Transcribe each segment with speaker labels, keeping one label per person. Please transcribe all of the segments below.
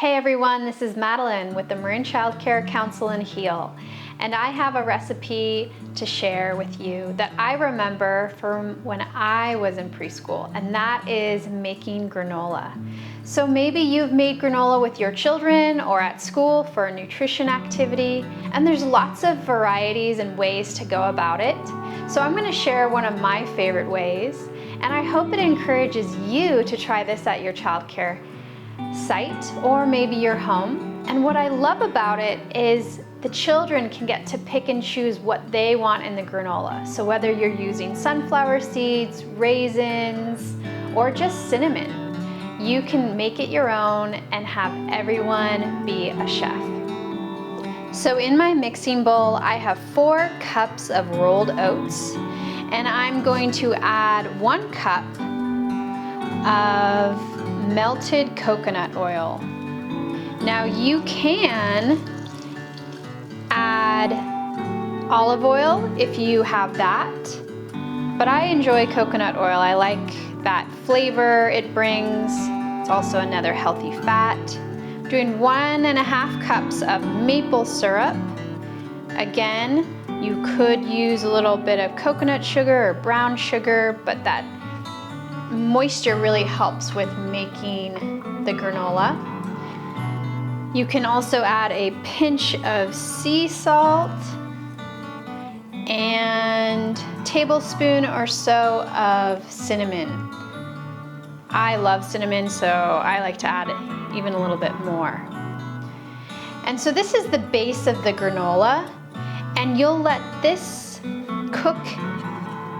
Speaker 1: Hey everyone, this is Madeline with the Marin Child Care Council and Heal, and I have a recipe to share with you that I remember from when I was in preschool, and that is making granola. So maybe you've made granola with your children or at school for a nutrition activity, and there's lots of varieties and ways to go about it. So I'm going to share one of my favorite ways, and I hope it encourages you to try this at your childcare site or maybe your home. And what I love about it is the children can get to pick and choose what they want in the granola. So whether you're using sunflower seeds, raisins, or just cinnamon, you can make it your own and have everyone be a chef. So in my mixing bowl, I have 4 cups of rolled oats, and I'm going to add 1 cup of melted coconut oil. Now you can add olive oil if you have that, but I enjoy coconut oil. I like that flavor it brings. It's also another healthy fat. I'm doing 1.5 cups of maple syrup. Again, you could use a little bit of coconut sugar or brown sugar, but that moisture really helps with making the granola. You can also add a pinch of sea salt and a tablespoon or so of cinnamon. I love cinnamon, so I like to add even a little bit more. And so this is the base of the granola, and you'll let this cook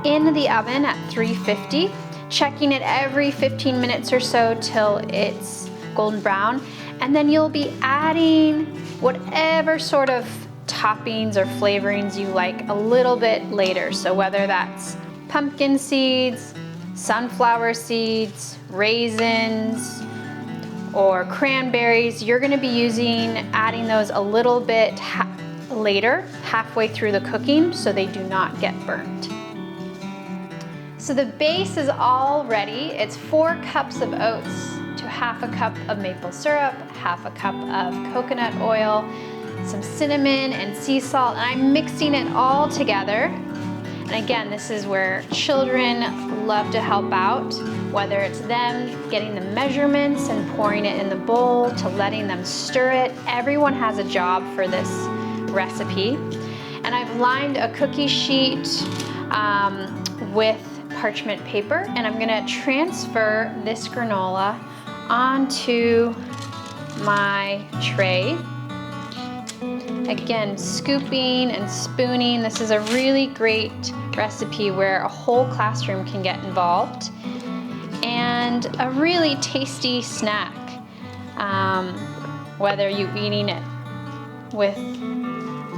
Speaker 1: in the oven at 350. Checking it every 15 minutes or so till it's golden brown, and then you'll be adding whatever sort of toppings or flavorings you like a little bit later. So whether that's pumpkin seeds, sunflower seeds, raisins, or cranberries, you're going to be adding those a little bit later, halfway through the cooking, so they do not get burnt. So the base is all ready. It's 4 cups of oats to 1/2 cup of maple syrup, 1/2 cup of coconut oil, some cinnamon and sea salt, and I'm mixing it all together. And again, this is where children love to help out, whether it's them getting the measurements and pouring it in the bowl to letting them stir it. Everyone has a job for this recipe. And I've lined a cookie sheet with parchment paper, and I'm gonna transfer this granola onto my tray. Again, scooping and spooning. This is a really great recipe where a whole classroom can get involved, and a really tasty snack. Whether you're eating it with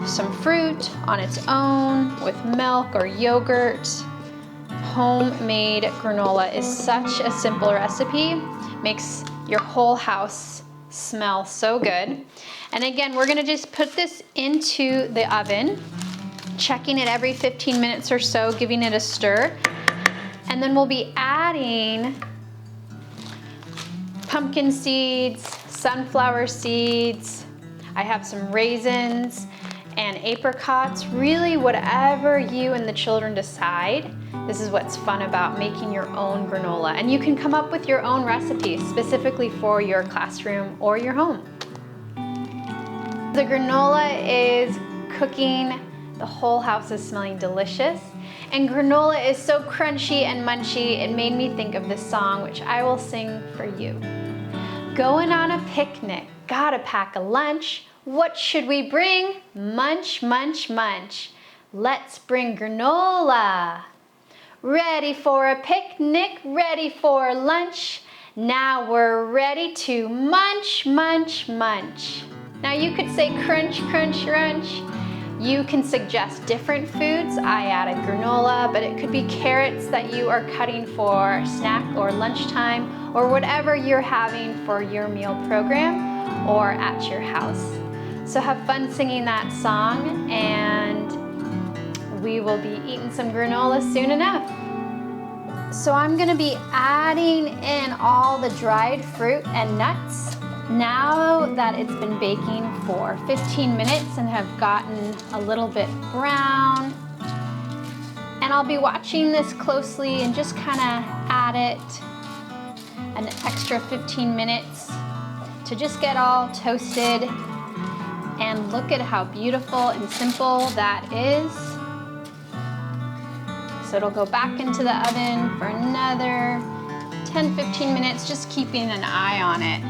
Speaker 1: some fruit on its own, with milk or yogurt. Homemade granola is such a simple recipe, makes your whole house smell so good. And again, we're gonna just put this into the oven, checking it every 15 minutes or so, giving it a stir. And then we'll be adding pumpkin seeds, sunflower seeds. I have some raisins and apricots, really whatever you and the children decide. This is what's fun about making your own granola. And you can come up with your own recipes specifically for your classroom or your home. The granola is cooking. The whole house is smelling delicious. And granola is so crunchy and munchy, it made me think of this song, which I will sing for you. Going on a picnic, gotta pack a lunch. What should we bring? Munch, munch, munch. Let's bring granola. Ready for a picnic, ready for lunch. Now we're ready to munch, munch, munch. Now you could say crunch, crunch, crunch. You can suggest different foods. I added granola, but it could be carrots that you are cutting for snack or lunchtime, or whatever you're having for your meal program or at your house. So have fun singing that song, and we will be eating some granola soon enough. So I'm gonna be adding in all the dried fruit and nuts. Now that it's been baking for 15 minutes and have gotten a little bit brown, and I'll be watching this closely and just kind of add it an extra 15 minutes to just get all toasted. And look at how beautiful and simple that is. So it'll go back into the oven for another 10-15 minutes, just keeping an eye on it.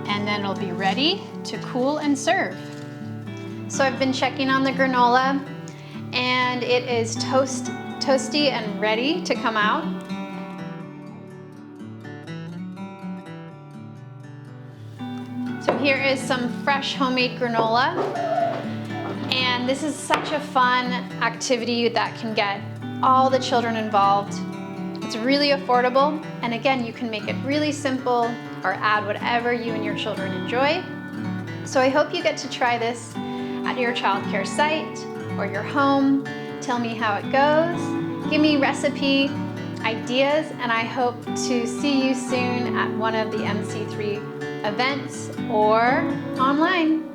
Speaker 1: And then it'll be ready to cool and serve. So I've been checking on the granola, and it is toasty and ready to come out. So here is some fresh homemade granola, and this is such a fun activity that can get all the children involved. It's really affordable, and again, you can make it really simple or add whatever you and your children enjoy. So I hope you get to try this at your childcare site or your home. Tell me how it goes. Give me recipe ideas, and I hope to see you soon at one of the MC3 events or online.